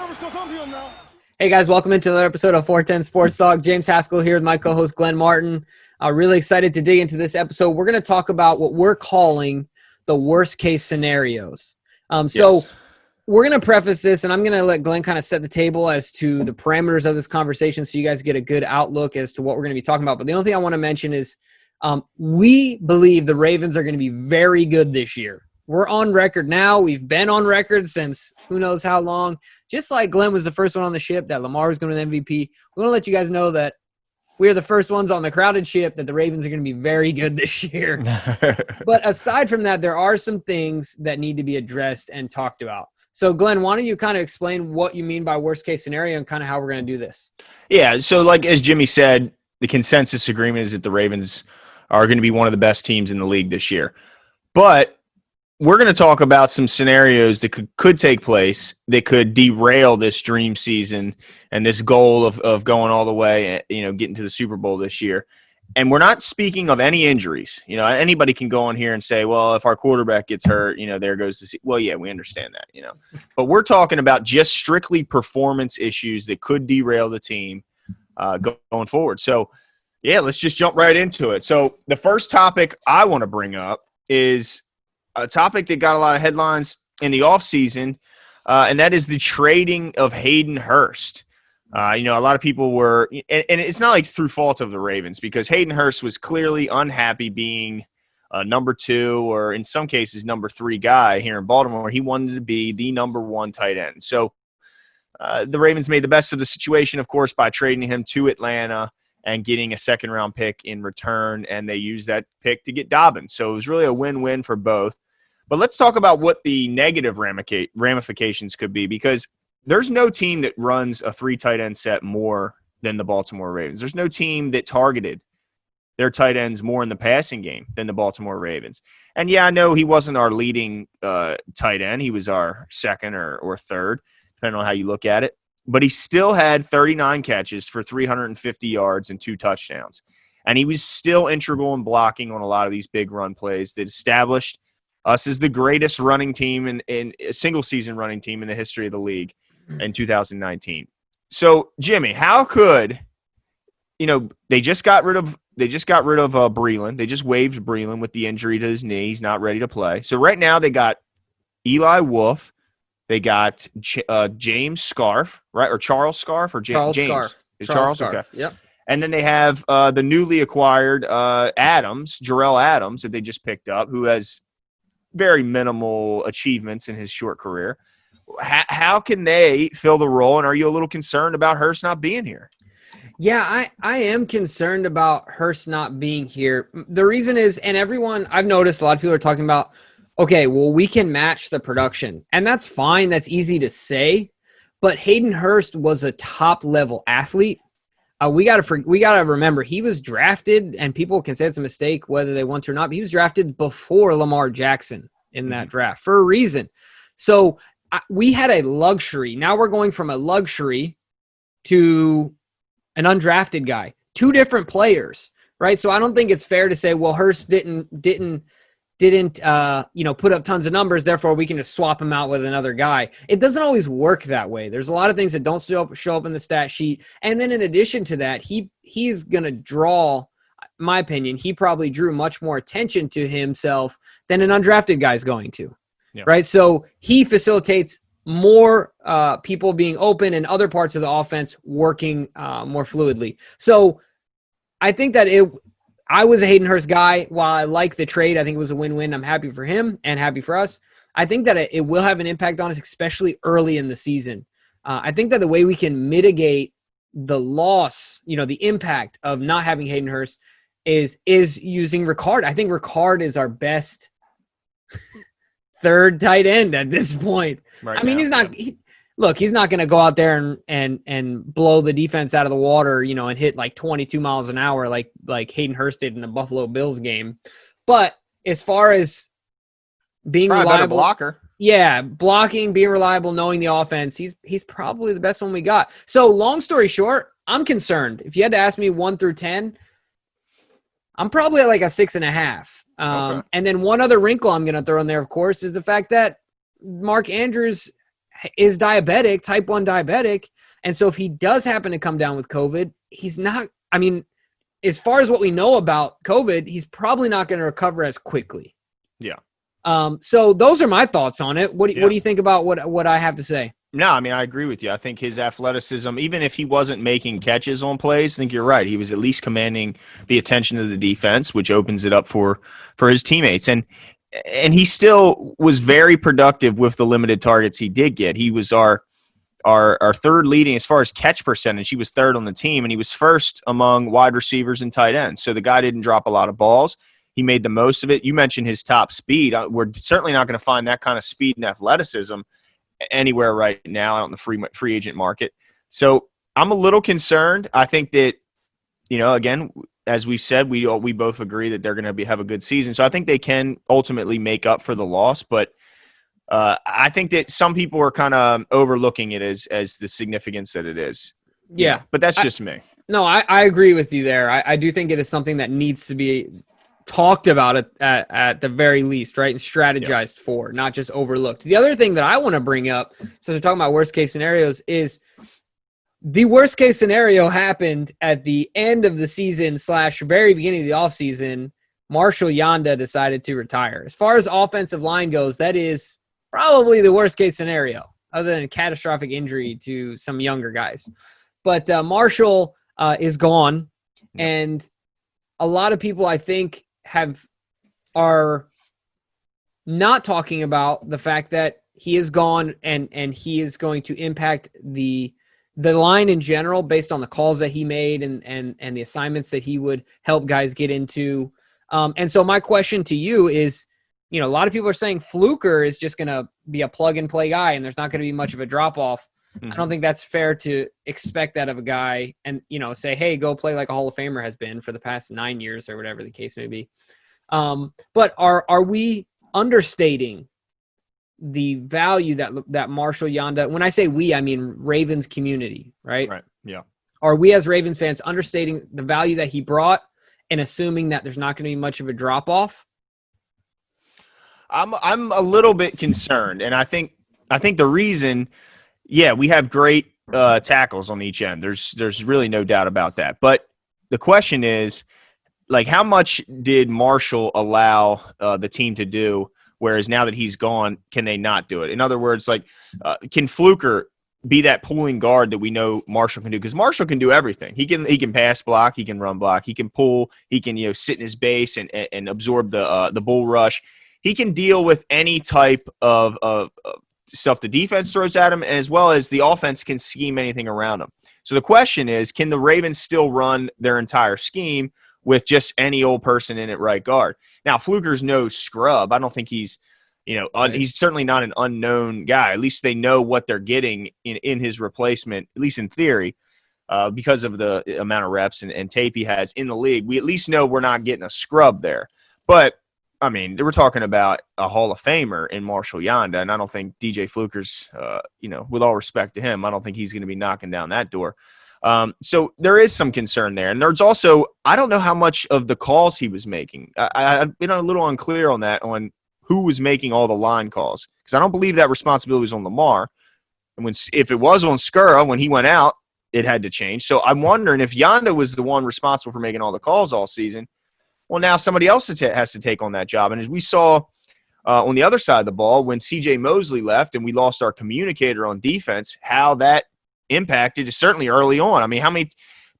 nervous because I'm here now. Hey guys, welcome into another episode of 410 Sports Talk. James Haskell here with my co-host Glenn Martin. Really excited to dig into this episode. We're going to talk about what we're calling the worst case scenarios. So we're going to preface this, and I'm going to let Glenn kind of set the table as to the parameters of this conversation so you guys get a good outlook as to what we're going to be talking about. But the only thing I want to mention is we believe the Ravens are going to be very good this year. We're on record now. We've been on record since who knows how long. Just like Glenn was the first one on the ship that Lamar was going to the MVP, we want to let you guys know that we're the first ones on the crowded ship that the Ravens are going to be very good this year. But aside from that, there are some things that need to be addressed and talked about. So, Glenn, why don't you kind of explain what you mean by worst case scenario and kind of how we're going to do this? Yeah, so like as Jimmy said, the consensus agreement is that the Ravens are going to be one of the best teams in the league this year. But we're going to talk about some scenarios that could take place that could derail this dream season and this goal of going all the way, getting to the Super Bowl this year. And we're not speaking of any injuries. Anybody can go on here and say, well, if our quarterback gets hurt, there goes the – well, yeah, we understand that, But we're talking about just strictly performance issues that could derail the team going forward. So, yeah, let's just jump right into it. So the first topic I want to bring up is a topic that got a lot of headlines in the offseason, and that is the trading of Hayden Hurst. A lot of people were – and it's not like through fault of the Ravens because Hayden Hurst was clearly unhappy being number 2 or in some cases number 3 guy here in Baltimore. He wanted to be the number 1 tight end. So the Ravens made the best of the situation, of course, by trading him to Atlanta and getting a second-round pick in return, and they used that pick to get Dobbins. So it was really a win-win for both. But let's talk about what the negative ramifications could be, because there's no team that runs a 3 tight end set more than the Baltimore Ravens. There's no team that targeted their tight ends more in the passing game than the Baltimore Ravens. And, yeah, I know he wasn't our leading tight end. He was our second or third, depending on how you look at it. But he still had 39 catches for 350 yards and 2 touchdowns. And he was still integral in blocking on a lot of these big run plays that established us as the greatest running team in a single-season running team in the history of the league in 2019. So, Jimmy, how could they just got rid of Breeland. They just waived Breeland with the injury to his knee. He's not ready to play. So right now they got Eli Wolf. They got James Scarf, right? Or Charles Scarf or James? Scarf. Is Charles? Scarf. Okay. Yep. And then they have the newly acquired Jarrell Adams that they just picked up, who has very minimal achievements in his short career. How can they fill the role? And are you a little concerned about Hurst not being here? Yeah, I am concerned about Hurst not being here. The reason is, and I've noticed a lot of people are talking about, okay, well, we can match the production. And that's fine. That's easy to say. But Hayden Hurst was a top-level athlete. We got to remember, he was drafted, and people can say it's a mistake whether they want to or not, but he was drafted before Lamar Jackson in that draft for a reason. So we had a luxury. Now we're going from a luxury to an undrafted guy. 2 different players, right? So I don't think it's fair to say, well, Hurst didn't put up tons of numbers, therefore we can just swap him out with another guy. It doesn't always work that way. There's a lot of things that don't show up in the stat sheet. And then in addition to that, he's going to draw, in my opinion, he probably drew much more attention to himself than an undrafted guy's going to, right? So he facilitates more people being open and other parts of the offense working more fluidly. So I think that I was a Hayden Hurst guy. While I like the trade, I think it was a win-win. I'm happy for him and happy for us. I think that it will have an impact on us, especially early in the season. I think that the way we can mitigate the loss, the impact of not having Hayden Hurst is using Ricard. I think Ricard is our best third tight end at this point. Right now, he's not he's not going to go out there and blow the defense out of the water, and hit like 22 miles an hour like Hayden Hurst did in the Buffalo Bills game. But as far as being reliable blocker, blocking, being reliable, knowing the offense, he's probably the best one we got. So long story short, I'm concerned. If you had to ask me 1 through 10, I'm probably at like a 6.5. Okay. And then one other wrinkle I'm going to throw in there, of course, is the fact that Mark Andrews is diabetic, type 1 diabetic. And so if he does happen to come down with COVID, he's not, I mean, as far as what we know about COVID, he's probably not going to recover as quickly. Yeah. So those are my thoughts on it. What do you think about what I have to say? No, I mean, I agree with you. I think his athleticism, even if he wasn't making catches on plays, I think you're right. He was at least commanding the attention of the defense, which opens it up for his teammates. And he still was very productive with the limited targets he did get. He was our third leading as far as catch percentage. He was third on the team, and he was first among wide receivers and tight ends. So the guy didn't drop a lot of balls. He made the most of it. You mentioned his top speed. We're certainly not going to find that kind of speed and athleticism anywhere right now out in the free agent market. So I'm a little concerned. I think that, again, as we said, we both agree that they're going to have a good season. So I think they can ultimately make up for the loss. But I think that some people are kind of overlooking it as the significance that it is. Yeah. But that's just me. No, I agree with you there. I do think it is something that needs to be talked about at the very least, right? And strategized for, not just overlooked. The other thing that I want to bring up, since we're talking about worst case scenarios, is the worst case scenario happened at the end of the season / very beginning of the offseason. Marshall Yanda decided to retire. As far as offensive line goes, that is probably the worst case scenario, other than a catastrophic injury to some younger guys. But Marshall is gone, and a lot of people, I think, are not talking about the fact that he is gone and he is going to impact the line in general based on the calls that he made and the assignments that he would help guys get into. And so my question to you is, a lot of people are saying Fluker is just going to be a plug and play guy and there's not going to be much of a drop off. I don't think that's fair to expect that of a guy and, say, hey, go play like a Hall of Famer has been for the past 9 years or whatever the case may be. But are we understating the value that Marshall Yanda, when I say we, I mean Ravens community, right? Right. Yeah. Are we as Ravens fans understating the value that he brought and assuming that there's not going to be much of a drop off? I'm a little bit concerned, and I think the reason, we have great tackles on each end. There's really no doubt about that. But the question is, like, how much did Marshall allow the team to do? Whereas now that he's gone, can they not do it? In other words, like, can Fluker be that pulling guard that we know Marshall can do? Because Marshall can do everything. He can pass block, he can run block, he can pull, he can sit in his base and absorb the bull rush. He can deal with any type of stuff the defense throws at him, as well as the offense can scheme anything around him. So the question is, can the Ravens still run their entire scheme with just any old person in at right guard? Now, Fluker's no scrub. I don't think he's, he's certainly not an unknown guy. At least they know what they're getting in his replacement, at least in theory, because of the amount of reps and tape he has in the league. We at least know we're not getting a scrub there. But I mean, we're talking about a Hall of Famer in Marshall Yanda, and I don't think DJ Fluker's, with all respect to him, I don't think he's going to be knocking down that door. So there is some concern there. And there's also, I don't know how much of the calls he was making. I've been a little unclear on that, on who was making all the line calls, because I don't believe that responsibility was on Lamar. And if it was on Skura when he went out, it had to change. So I'm wondering if Yanda was the one responsible for making all the calls all season. Well, now somebody else has to take on that job. And as we saw on the other side of the ball, when C.J. Mosley left and we lost our communicator on defense, how that impacted is certainly early on. I mean, how many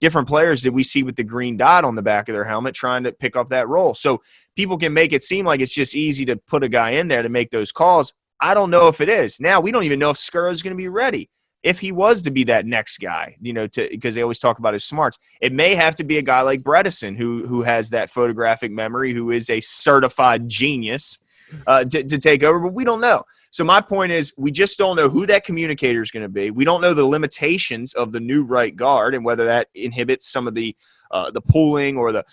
different players did we see with the green dot on the back of their helmet trying to pick up that role? So people can make it seem like it's just easy to put a guy in there to make those calls. I don't know if it is. Now, we don't even know if Skura is going to be ready. If he was to be that next guy, because they always talk about his smarts, it may have to be a guy like Bredesen who has that photographic memory, who is a certified genius to take over, but we don't know. So my point is, we just don't know who that communicator is going to be. We don't know the limitations of the new right guard and whether that inhibits some of the pulling or the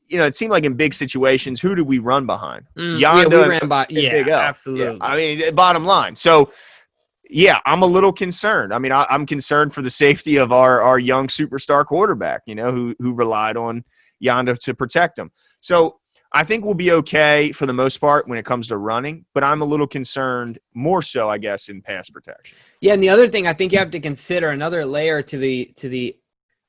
it seemed like in big situations, who do we run behind? Yanda, we ran by. Yeah, Big L. absolutely. Yeah. I mean, bottom line. So. Yeah, I'm a little concerned. I mean, I'm concerned for the safety of our young superstar quarterback, who relied on Yanda to protect him. So I think we'll be okay for the most part when it comes to running, but I'm a little concerned more so, I guess, in pass protection. Yeah, and the other thing I think you have to consider, another layer to the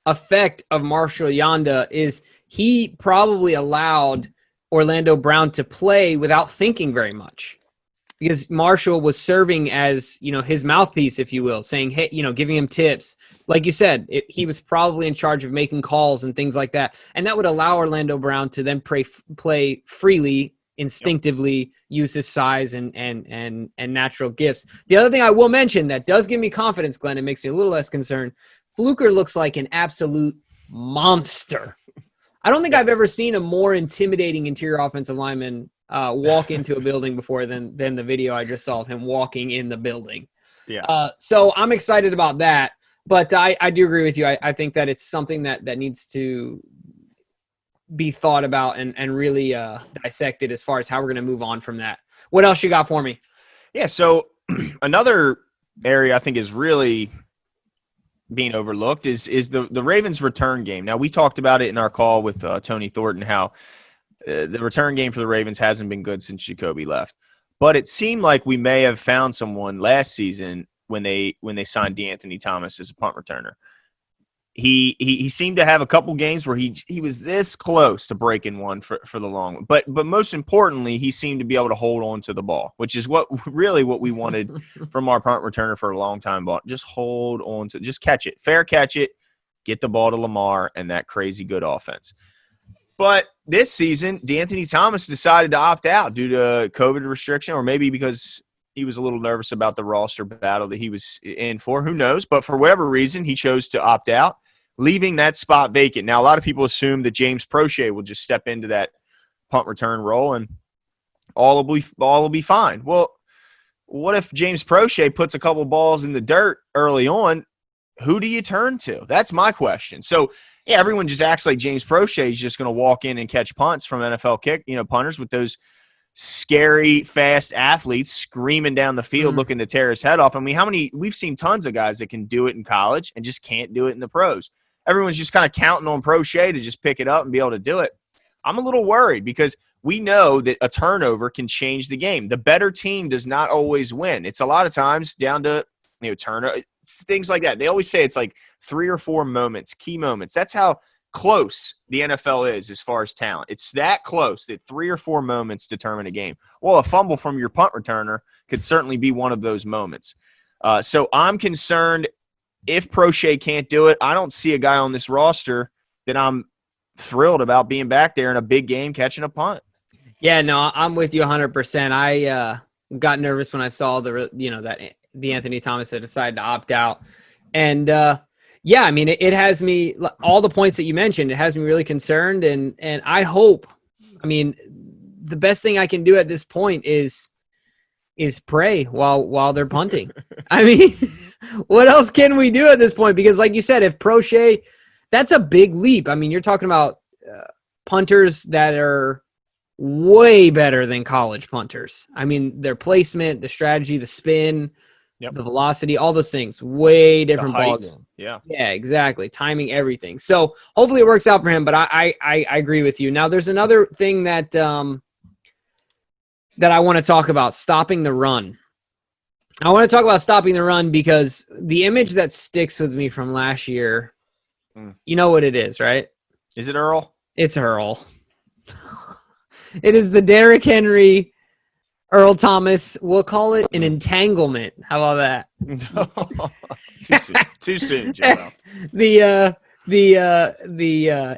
effect of Marshall Yanda, is he probably allowed Orlando Brown to play without thinking very much, because Marshall was serving as, his mouthpiece, if you will, saying, hey, giving him tips. Like you said, he was probably in charge of making calls and things like that. And that would allow Orlando Brown to then play freely, instinctively, use his size and natural gifts. The other thing I will mention that does give me confidence, Glenn, it makes me a little less concerned. Fluker looks like an absolute monster. I don't think I've ever seen a more intimidating interior offensive lineman walk into a building before than the video I just saw of him walking in the building. Yeah. So I'm excited about that. But I do agree with you. I think that it's something that needs to be thought about and really dissected as far as how we're going to move on from that. What else you got for me? Yeah, so another area I think is really being overlooked is the Ravens' return game. Now, we talked about it in our call with Tony Thornton, how the return game for the Ravens hasn't been good since Jacoby left. But it seemed like we may have found someone last season when they signed DeAnthony Thomas as a punt returner. He seemed to have a couple games where he was this close to breaking one for the long one. But most importantly, he seemed to be able to hold on to the ball, which is what we wanted from our punt returner for a long time. Just hold on to, just catch it, fair catch it, get the ball to Lamar and that crazy good offense. But this season, DeAnthony Thomas decided to opt out due to COVID restriction, or maybe because he was a little nervous about the roster battle that he was in for. Who knows? But for whatever reason, he chose to opt out, leaving that spot vacant. Now, a lot of people assume that James Prochet will just step into that punt return role and all will be fine. Well, what if James Prochet puts a couple balls in the dirt early on? Who do you turn to? That's my question. So, yeah, everyone just acts like James Prochet is just going to walk in and catch punts from NFL punters with those scary, fast athletes screaming down the field looking to tear his head off. I mean, we've seen tons of guys that can do it in college and just can't do it in the pros. Everyone's just kind of counting on Prochet to just pick it up and be able to do it. I'm a little worried because we know that a turnover can change the game. The better team does not always win. It's a lot of times down to, turnover, things like that. They always say it's like 3 or 4 moments, key moments. That's how close the NFL is as far as talent. It's that close that 3 or 4 moments determine a game. Well, a fumble from your punt returner could certainly be one of those moments. So I'm concerned if Prochet can't do it. I don't see a guy on this roster that I'm thrilled about being back there in a big game catching a punt. Yeah, no, I'm with you 100%. I got nervous when I saw that DeAnthony Thomas had decided to opt out. And yeah, I mean, it has me, all the points that you mentioned, it has me really concerned. And I hope, I mean, the best thing I can do at this point is pray while they're punting. I mean, what else can we do at this point? Because like you said, if Prochet, that's a big leap. I mean, you're talking about punters that are way better than college punters. I mean, their placement, the strategy, the spin, the velocity, all those things, way different ballgame. Yeah, exactly. Timing, everything. So hopefully it works out for him. But I agree with you. Now, there's another thing that that I want to talk about: stopping the run. I want to talk about stopping the run because the image that sticks with me from last year, you know what it is, right? Is it Earl? It's Earl. It is the Derrick Henry, Earl Thomas. We'll call it an entanglement. How about that? Too soon, Joe. The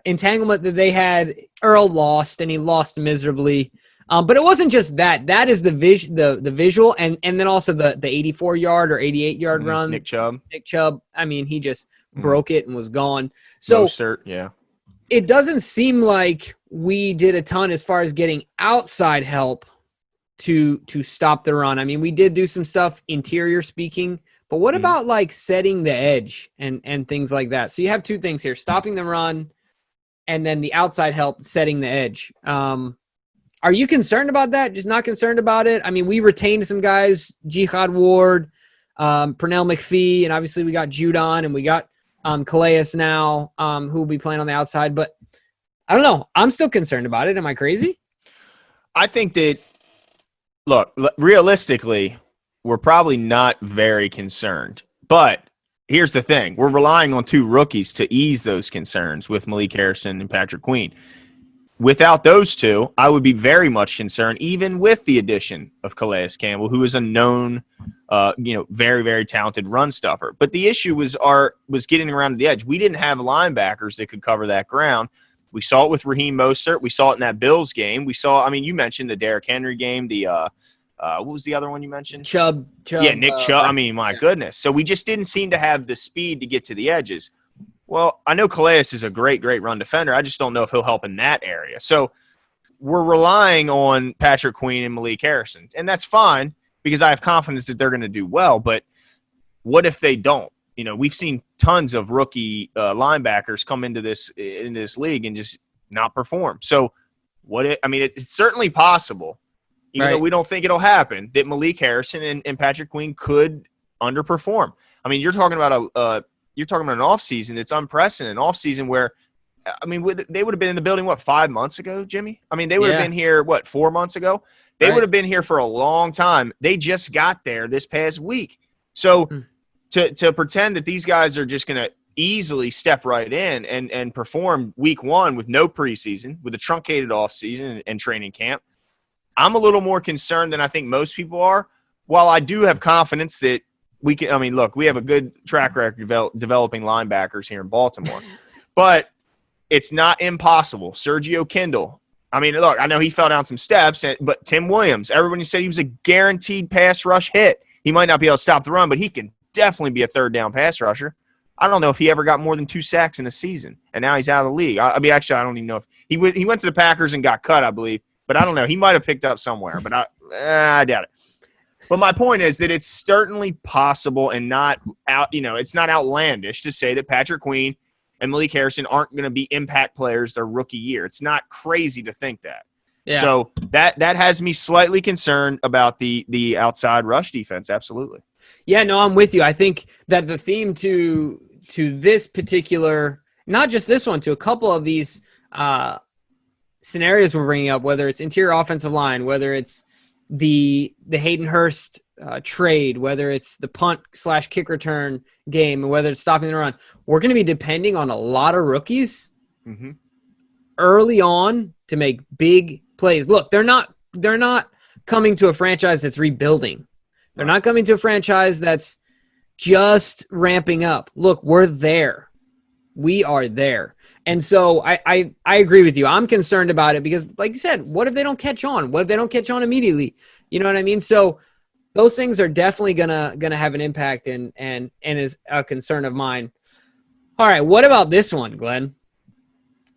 entanglement that they had, Earl lost, and he lost miserably. But it wasn't just that. That is the visual, and then also the 84-yard or 88-yard run. Nick Chubb. I mean, he just broke it and was gone. So it doesn't seem like we did a ton as far as getting outside help to stop the run. I mean, we did do some stuff interior speaking, but what about like setting the edge and things like that? So you have 2 things here: stopping the run, and then the outside help setting the edge. Are you concerned about that? Just not concerned about it? I mean, we retained some guys, Jihad Ward, Pernell McPhee, and obviously we got Judon and we got Calais now, who will be playing on the outside. But I don't know. I'm still concerned about it. Am I crazy? I think that, look, realistically, we're probably not very concerned. But here's the thing. We're relying on two rookies to ease those concerns with Malik Harrison and Patrick Queen. Without those two, I would be very much concerned, even with the addition of Calais Campbell, who is a known, very, very talented run stuffer. But the issue was getting around to the edge. We didn't have linebackers that could cover that ground. We saw it with Raheem Mostert. We saw it in that Bills game. You mentioned the Derrick Henry game. What was the other one you mentioned? Chubb. Yeah, Nick Chubb. My goodness. So we just didn't seem to have the speed to get to the edges. Well, I know Calais is a great, great run defender. I just don't know if he'll help in that area. So we're relying on Patrick Queen and Malik Harrison, and that's fine because I have confidence that they're going to do well. But what if they don't? We've seen tons of rookie linebackers come into this league and just not perform. So it's certainly possible, even though we don't think it'll happen, that Malik Harrison and Patrick Queen could underperform. You're talking about an offseason that's unprecedented, an offseason where, they would have been in the building, 5 months ago, Jimmy? They would have been here, 4 months ago? They would have been here for a long time. They just got there this past week. So to pretend that these guys are just going to easily step right in and perform week one with no preseason, with a truncated offseason and training camp, I'm a little more concerned than I think most people are. While I do have confidence that we can, we have a good track record developing linebackers here in Baltimore, but it's not impossible. Sergio Kindle. I know he fell down some steps, but Tim Williams, everybody said he was a guaranteed pass rush hit. He might not be able to stop the run, but he can definitely be a third down pass rusher. I don't know if he ever got more than 2 sacks in a season, and now he's out of the league. Actually, I don't even know if he went to the Packers and got cut, I believe, but I don't know. He might have picked up somewhere, but I doubt it. But my point is that it's certainly possible and not out. It's not outlandish to say that Patrick Queen and Malik Harrison aren't going to be impact players their rookie year. It's not crazy to think that. Yeah. So that has me slightly concerned about the outside rush defense. Absolutely. Yeah, no, I'm with you. I think that the theme to this particular, not just this one, to a couple of these scenarios we're bringing up, whether it's interior offensive line, whether it's the Hayden Hurst trade, whether it's the punt/kick return game, whether it's stopping the run, we're going to be depending on a lot of rookies early on to make big plays. Look, they're not coming to a franchise that's rebuilding. They're not coming to a franchise that's just ramping up. Look, we're there. We are there. And so I agree with you. I'm concerned about it because, like you said, what if they don't catch on? What if they don't catch on immediately? You know what I mean? So those things are definitely gonna have an impact and is a concern of mine. All right, what about this one, Glenn?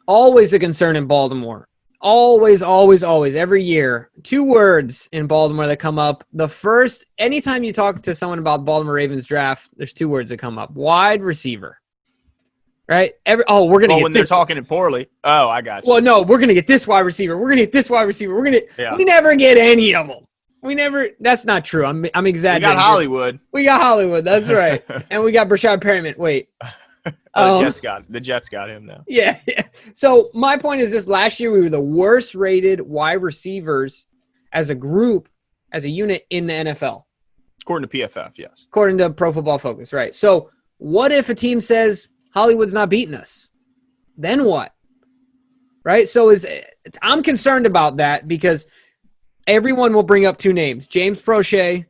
Always a concern in Baltimore. Always, always, always, every year. 2 words in Baltimore that come up. The first, anytime you talk to someone about the Baltimore Ravens draft, there's 2 words that come up. Wide receiver. Right? We're going to get when they're talking it poorly. Oh, I got you. Well, no, we're going to get this wide receiver. We're going to get this wide receiver. We never get any of them. That's not true. I'm exaggerating. We got Hollywood. That's right. And we got Brashad Perriman. Wait. The Jets got him now. Yeah. So my point is this: last year we were the worst rated wide receivers as a group, as a unit in the NFL. According to PFF, yes. According to Pro Football Focus, right? So what if a team says Hollywood's not beating us? Then what? Right? So I'm concerned about that because everyone will bring up 2 names: James Prochet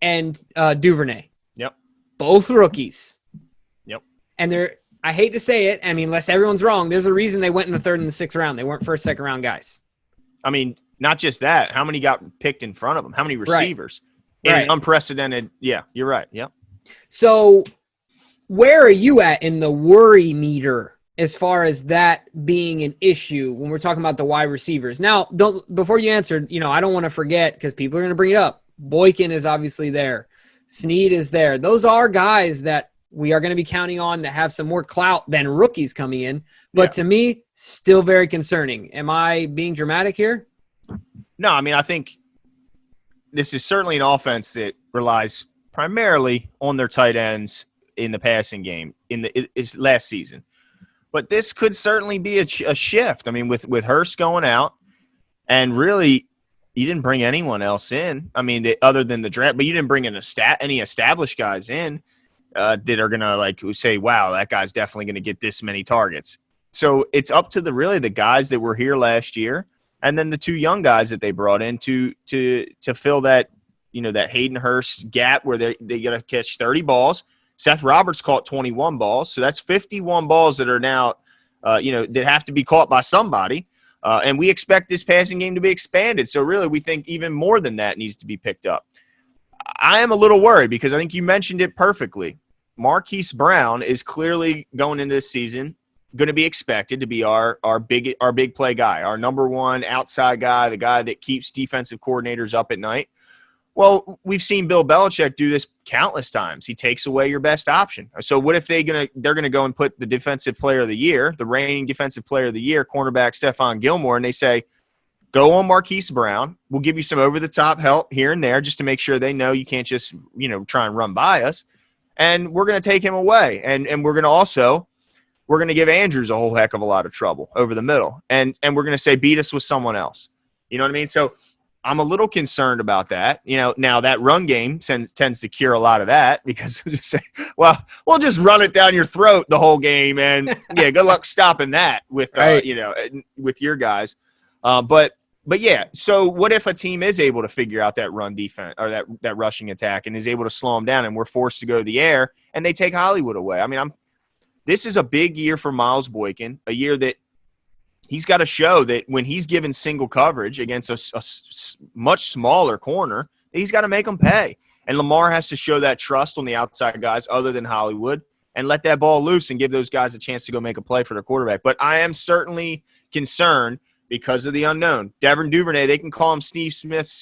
and Duvernay. Yep. Both rookies. And I hate to say it, unless everyone's wrong, there's a reason they went in the 3rd and the 6th round. They weren't first, second round guys. Not just that. How many got picked in front of them? How many receivers? Right. In unprecedented. Yeah, you're right. Yep. So where are you at in the worry meter as far as that being an issue when we're talking about the wide receivers? Now, before you answer, I don't want to forget because people are going to bring it up. Boykin is obviously there. Snead is there. Those are guys that we are going to be counting on that have some more clout than rookies coming in. But to me, still very concerning. Am I being dramatic here? No, I think this is certainly an offense that relies primarily on their tight ends in the passing game it's last season. But this could certainly be a shift. With Hurst going out, And really, you didn't bring anyone else in. I mean, other than the draft, but you didn't bring in any established guys in that are going to say, wow, that guy's definitely going to get this many targets. So it's up to the guys that were here last year, and then the two young guys that they brought in to fill that, that Hayden Hurst gap where they got to catch 30 balls. Seth Roberts caught 21 balls, so that's 51 balls that are now, that have to be caught by somebody. And we expect this passing game to be expanded. So really, we think even more than that needs to be picked up. I am a little worried because I think you mentioned it perfectly. Marquis Brown is clearly going into this season going to be expected to be our big play guy, our number one outside guy, the guy that keeps defensive coordinators up at night. Well, we've seen Bill Belichick do this countless times. He takes away your best option. So what if they're going to go and put the defensive player of the year, the reigning defensive player of the year, cornerback Stephon Gilmore, and they say, go on Marquis Brown. We'll give you some over-the-top help here and there just to make sure they know you can't just, try and run by us. And we're going to take him away. And we're going to give Andrews a whole heck of a lot of trouble over the middle. And we're going to say, beat us with someone else. You know what I mean? So I'm a little concerned about that. Now that run game tends to cure a lot of that because we'll just say, well, we'll just run it down your throat the whole game. And yeah, good luck stopping that with, right. With your guys. But yeah, so what if a team is able to figure out that run defense or that rushing attack and is able to slow them down and we're forced to go to the air and they take Hollywood away? I mean, this is a big year for Miles Boykin, a year that he's got to show that when he's given single coverage against a much smaller corner, he's got to make them pay. And Lamar has to show that trust on the outside guys other than Hollywood and let that ball loose and give those guys a chance to go make a play for their quarterback. But I am certainly concerned because of the unknown. Devin Duvernay, they can call him Steve Smith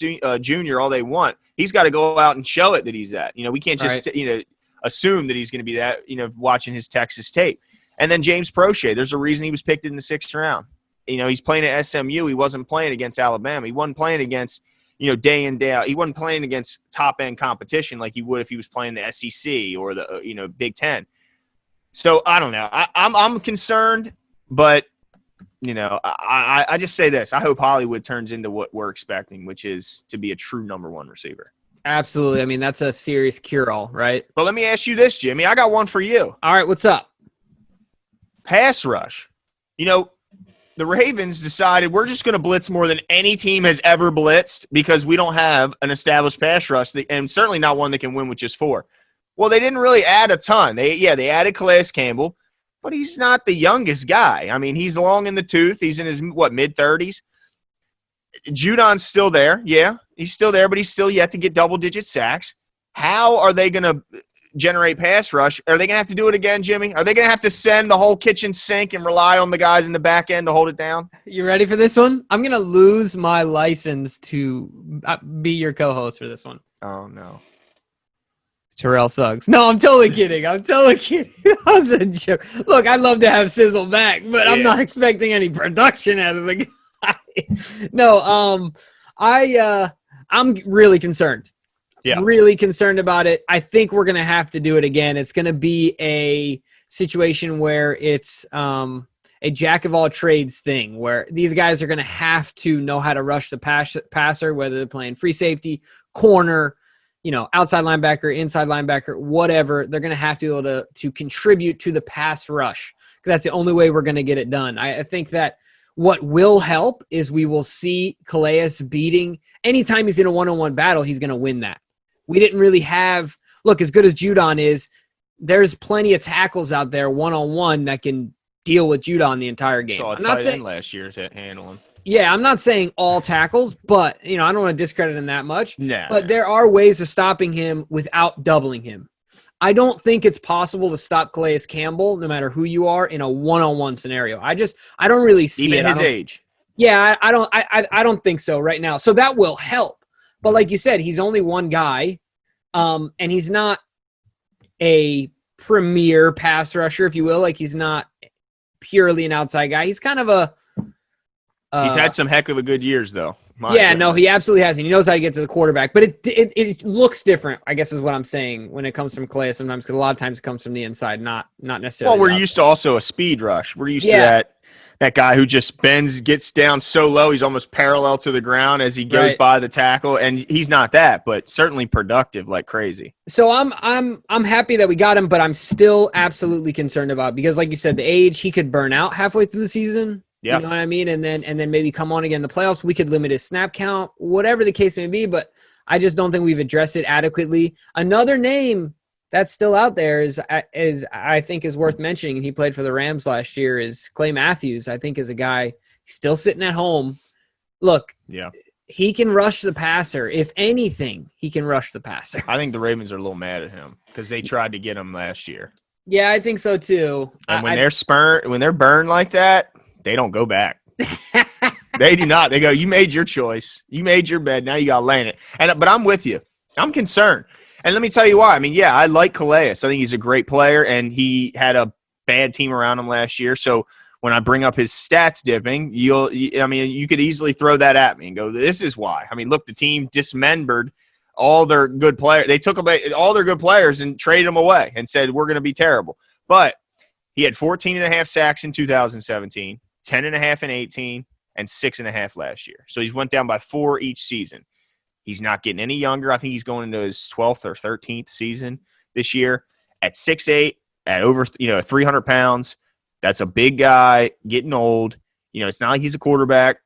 Jr. all they want. He's got to go out and show it that he's that. We can't just assume that he's going to be that, watching his Texas tape. And then James Prochet, there's a reason he was picked in the 6th round. He's playing at SMU. He wasn't playing against Alabama. He wasn't playing against, day in, day out. He wasn't playing against top-end competition like he would if he was playing the SEC or the, Big Ten. So, I don't know. I'm concerned, but, I just say this. I hope Hollywood turns into what we're expecting, which is to be a true number one receiver. Absolutely. I mean, that's a serious cure-all, right? But let me ask you this, Jimmy. I got one for you. All right, what's up? Pass rush. The Ravens decided we're just going to blitz more than any team has ever blitzed because we don't have an established pass rush, and certainly not one that can win with just 4. Well, they didn't really add a ton. They added Calais Campbell, but he's not the youngest guy. I mean, he's long in the tooth. He's in his, mid-30s. Judon's still there. Yeah, he's still there, but he's still yet to get double-digit sacks. How are they going to generate pass rush? Are they going to have to do it again, Jimmy? Are they going to have to send the whole kitchen sink and rely on the guys in the back end to hold it down? You ready for this one? I'm going to lose my license to be your co-host for this one. Oh, no. Terrell Suggs. No, I'm totally kidding. I'm totally kidding. That was a joke. Look, I'd love to have Sizzle back, but I'm not expecting any production out of the guy. No, I'm really concerned. Yeah. Really concerned about it. I think we're going to have to do it again. It's going to be a situation where it's a jack of all trades thing where these guys are going to have to know how to rush the passer, whether they're playing free safety, corner, outside linebacker, inside linebacker, whatever. They're going to have to be able to contribute to the pass rush because that's the only way we're going to get it done. I think that what will help is we will see Calais beating – anytime he's in a one-on-one battle, he's going to win that. We didn't really have – look, as good as Judon is, there's plenty of tackles out there one-on-one that can deal with Judon the entire game. Saw a tight end last year to handle him. Yeah, I'm not saying all tackles, but, I don't want to discredit him that much. Nah. But there are ways of stopping him without doubling him. I don't think it's possible to stop Calais Campbell, no matter who you are, in a one-on-one scenario. I don't really see even it. Even his age. Yeah, I don't think so right now. So that will help. But like you said, he's only one guy, and he's not a premier pass rusher, if you will. Like, he's not purely an outside guy. He's kind of a he's had some heck of a good years, though. No, he absolutely has. And he knows how to get to the quarterback. But it looks different, I guess is what I'm saying, when it comes from Calais sometimes, because a lot of times it comes from the inside, not necessarily. Well, we're used to also a speed rush. We're used to that guy who just gets down so low he's almost parallel to the ground as he goes Right. by the tackle, and he's not that, but certainly productive like crazy. So I'm happy that we got him, but I'm still absolutely concerned about, because like you said, the age, he could burn out halfway through the season. Yeah. You know what I mean? And then maybe come on again in the playoffs. We could limit his snap count, whatever the case may be, but I just don't think we've addressed it adequately. Another name that's still out there is I think is worth mentioning, and he played for the Rams last year, is Clay Matthews. I think is a guy still sitting at home. Look, Yeah. he can rush the passer. If anything, he can rush the passer. I think the Ravens are a little mad at him because they tried to get him last year. Yeah, I think so too. And when they're burned like that, they don't go back. They do not. They go, you made your choice. You made your bed. Now you got to lay in it. But I'm with you. I'm concerned. And let me tell you why. I mean, yeah, I like Calais. I think he's a great player, and he had a bad team around him last year. So when I bring up his stats dipping, you could easily throw that at me and go, this is why. I mean, look, the team dismembered all their good players. They took all their good players and traded them away and said, we're going to be terrible. But he had 14.5 sacks in 2017, 10.5 in 18, and 6.5 last year. So he's went down by 4 each season. He's not getting any younger. I think he's going into his 12th or 13th season this year at 6'8", at over 300 pounds. That's a big guy getting old. It's not like he's a quarterback.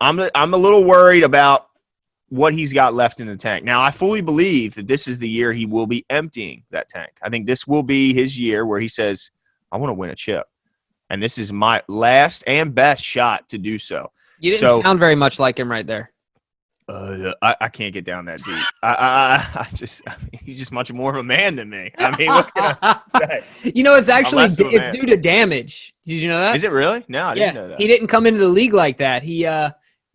I'm a little worried about what he's got left in the tank. Now, I fully believe that this is the year he will be emptying that tank. I think this will be his year where he says, I want to win a chip. And this is my last and best shot to do so. You didn't sound very much like him right there. I can't get down that deep. He's just much more of a man than me. I mean, what can I say? It's due to damage. Did you know that? Is it really? No, I didn't know that. He didn't come into the league like that.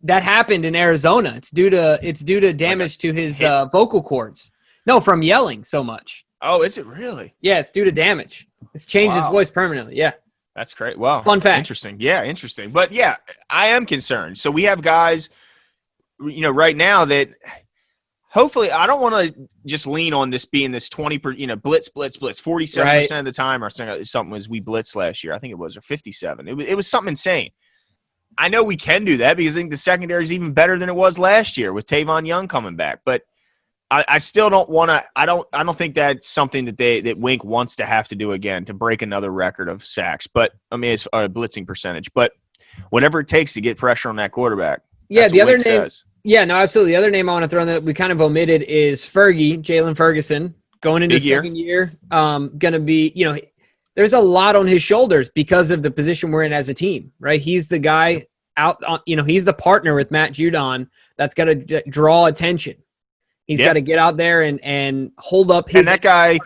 That happened in Arizona. It's due to damage to his vocal cords. No, from yelling so much. Oh, is it really? Yeah, it's due to damage. It's changed his voice permanently. Yeah. That's great. Wow. Fun fact. Interesting. Yeah, interesting. But yeah, I am concerned. So we have guys right now that hopefully, I don't want to just lean on this being this 20 blitz 47% of the time, or something was we blitzed last year. I think it was, or 57. It was something insane. I know we can do that because I think the secondary is even better than it was last year with Tavon Young coming back. But I still don't want to. I don't think that's something that Wink wants to have to do again to break another record of sacks. But I mean, it's a blitzing percentage. But whatever it takes to get pressure on that quarterback. Yeah, the other name. Yeah, no, absolutely. The other name I want to throw in that we kind of omitted is Fergie, Jalen Ferguson, going into second year. Going to be, there's a lot on his shoulders because of the position we're in as a team, right? He's the guy out on, he's the partner with Matt Judon that's got to draw attention. He's got to get out there and hold up his. And that guy,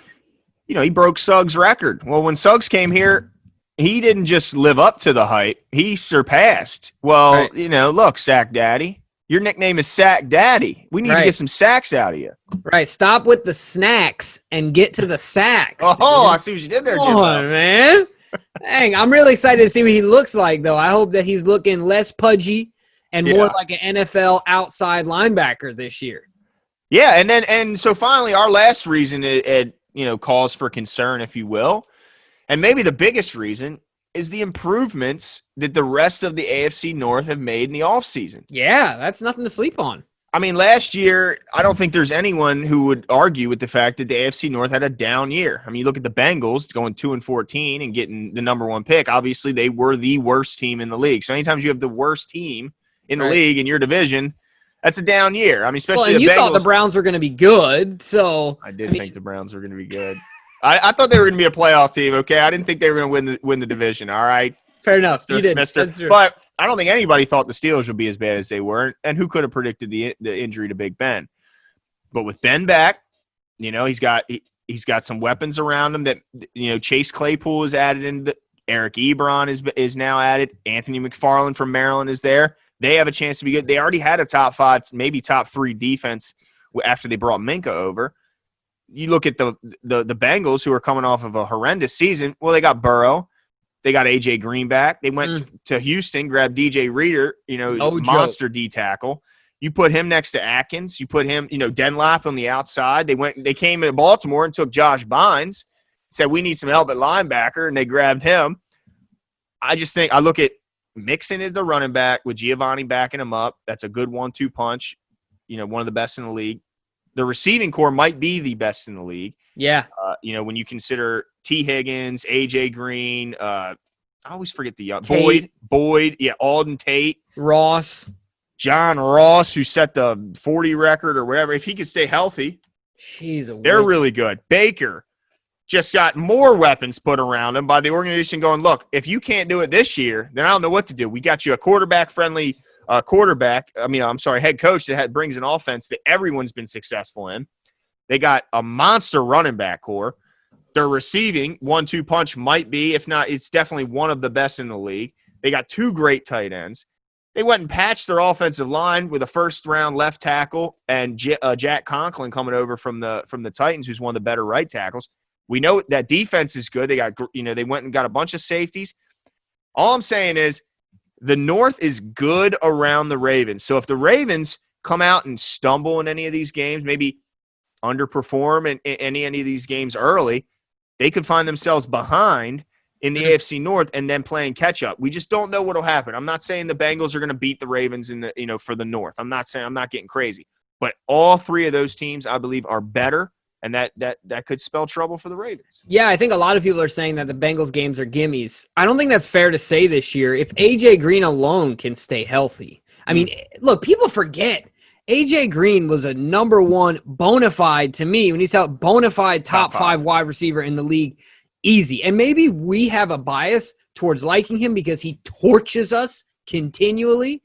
he broke Suggs' record. Well, when Suggs came here, he didn't just live up to the hype. He surpassed. Well, look, Sack Daddy. Your nickname is Sack Daddy. We need to get some sacks out of you. Right. Stop with the snacks and get to the sacks. Oh, I see what you did there, Jim. Come on, man. Dang, I'm really excited to see what he looks like, though. I hope that he's looking less pudgy and more like an NFL outside linebacker this year. Yeah, and so finally, our last reason it cause for concern, if you will, and maybe the biggest reason is the improvements that the rest of the AFC North have made in the offseason. Yeah, that's nothing to sleep on. I mean, last year, I don't think there's anyone who would argue with the fact that the AFC North had a down year. I mean, you look at the Bengals going 2-14 and getting the number 1 pick. Obviously, they were the worst team in the league. So anytime you have the worst team in the league in your division, that's a down year. I mean, especially and the you Bengals. thought the Browns were going to be good, so I did think the Browns were going to be good. I thought they were going to be a playoff team. Okay, I didn't think they were going to win the division. All right, fair enough. Mister, you did, Mister. But I don't think anybody thought the Steelers would be as bad as they were, and who could have predicted the injury to Big Ben? But with Ben back, he's got some weapons around him that Chase Claypool is added in. Eric Ebron is now added. Anthony McFarland from Maryland is there. They have a chance to be good. They already had a top 5, maybe top 3 defense after they brought Minka over. You look at the Bengals, who are coming off of a horrendous season. Well, they got Burrow. They got A.J. Green back. They went to Houston, grabbed D.J. Reader, monster D tackle. You put him next to Atkins. You put him, Dunlap on the outside. They came into Baltimore and took Josh Bynes, said we need some help at linebacker, and they grabbed him. I just think I look at Mixon is the running back with Giovanni backing him up. That's a good 1-2 punch. One of the best in the league. The receiving core might be the best in the league. Yeah. When you consider T. Higgins, A.J. Green, I always forget the young Boyd, Alden Tate, Ross, John Ross, who set the 40 record or whatever. If he could stay healthy, they're really good. Baker just got more weapons put around him by the organization going, look, if you can't do it this year, then I don't know what to do. We got you a quarterback-friendly head coach that brings an offense that everyone's been successful in. They got a monster running back core. Their receiving 1-2 punch might be, if not, it's definitely one of the best in the league. They got 2 great tight ends. They went and patched their offensive line with a first-round left tackle and Jack Conklin coming over from the Titans, who's one of the better right tackles. We know that defense is good. They got, they went and got a bunch of safeties. All I'm saying is the North is good around the Ravens. So if the Ravens come out and stumble in any of these games, maybe underperform in any of these games early, they could find themselves behind in the AFC North and then playing catch up. We just don't know what will happen. I'm not saying the Bengals are going to beat the Ravens for the North. I'm not getting crazy, but all 3 of those teams I believe are better, and that could spell trouble for the Ravens. Yeah, I think a lot of people are saying that the Bengals games are gimmies. I don't think that's fair to say this year. If A.J. Green alone can stay healthy. I mean, look, people forget A.J. Green was a number 1 bona fide, to me, when he's out, bona fide top 5 wide receiver in the league. Easy. And maybe we have a bias towards liking him because he torches us continually.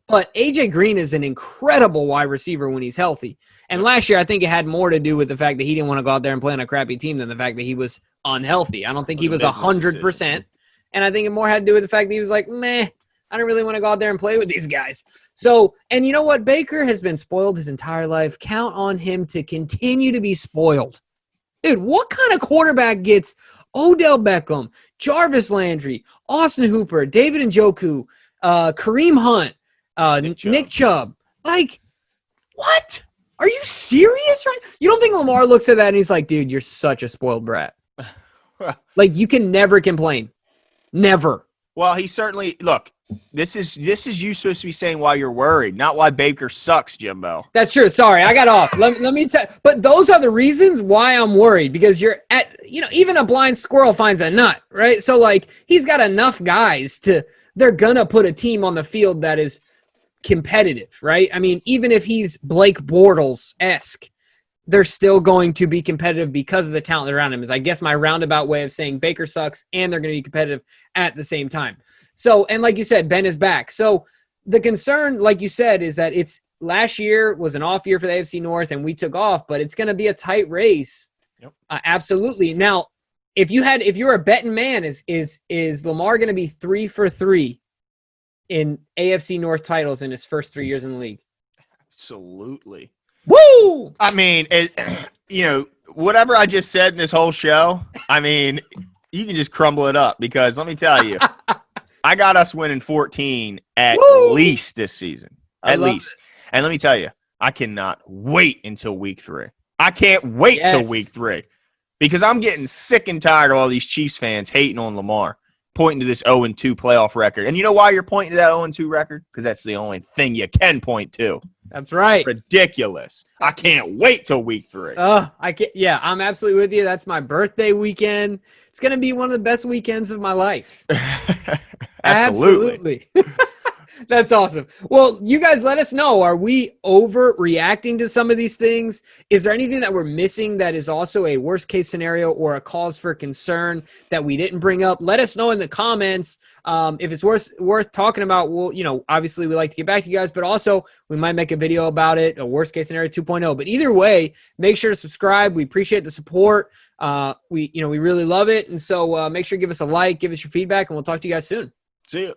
But A.J. Green is an incredible wide receiver when he's healthy. And last year, I think it had more to do with the fact that he didn't want to go out there and play on a crappy team than the fact that he was unhealthy. I don't think he was 100%. And I think it more had to do with the fact that he was like, meh, I don't really want to go out there and play with these guys. So, and you know what? Baker has been spoiled his entire life. Count on him to continue to be spoiled. Dude, what kind of quarterback gets Odell Beckham, Jarvis Landry, Austin Hooper, David Njoku, Kareem Hunt, Nick Chubb? Like, what? Are you serious? Right? You don't think Lamar looks at that and he's like, dude, you're such a spoiled brat. Like, you can never complain. Never. Well, he certainly – look, this is you supposed to be saying why you're worried, not why Baker sucks, Jimbo. That's true. Sorry, I got off. Let me tell – but those are the reasons why I'm worried, because you're at – even a blind squirrel finds a nut, right? So, like, he's got enough guys they're going to put a team on the field that is competitive, right? I mean, even if he's Blake Bortles-esque, they're still going to be competitive because of the talent around him, is I guess my roundabout way of saying Baker sucks and they're going to be competitive at the same time. So, and like you said, Ben is back. So the concern, like you said, is that last year was an off year for the AFC North and we took off, but it's going to be a tight race. Yep. Absolutely. Now, if you're a betting man, is Lamar going to be 3 for 3 in AFC North titles in his first 3 years in the league? Absolutely. Woo! I mean, whatever I just said in this whole show, I mean, you can just crumble it up, because let me tell you, I got us winning 14 at least this season. At least. And let me tell you, I cannot wait until week 3. I can't wait till week 3, because I'm getting sick and tired of all these Chiefs fans hating on Lamar, pointing to this 0-2 playoff record. And you know why you're pointing to that 0-2 record? Because that's the only thing you can point to. That's right. Ridiculous. I can't wait till week 3. Yeah, I'm absolutely with you. That's my birthday weekend. It's going to be one of the best weekends of my life. Absolutely. That's awesome. Well, you guys let us know. Are we overreacting to some of these things? Is there anything that we're missing that is also a worst case scenario or a cause for concern that we didn't bring up? Let us know in the comments. If it's worth talking about, well, obviously we like to get back to you guys, but also we might make a video about it, a worst case scenario 2.0. But either way, make sure to subscribe. We appreciate the support. We really love it. And so make sure to give us a like, give us your feedback, and we'll talk to you guys soon. See you.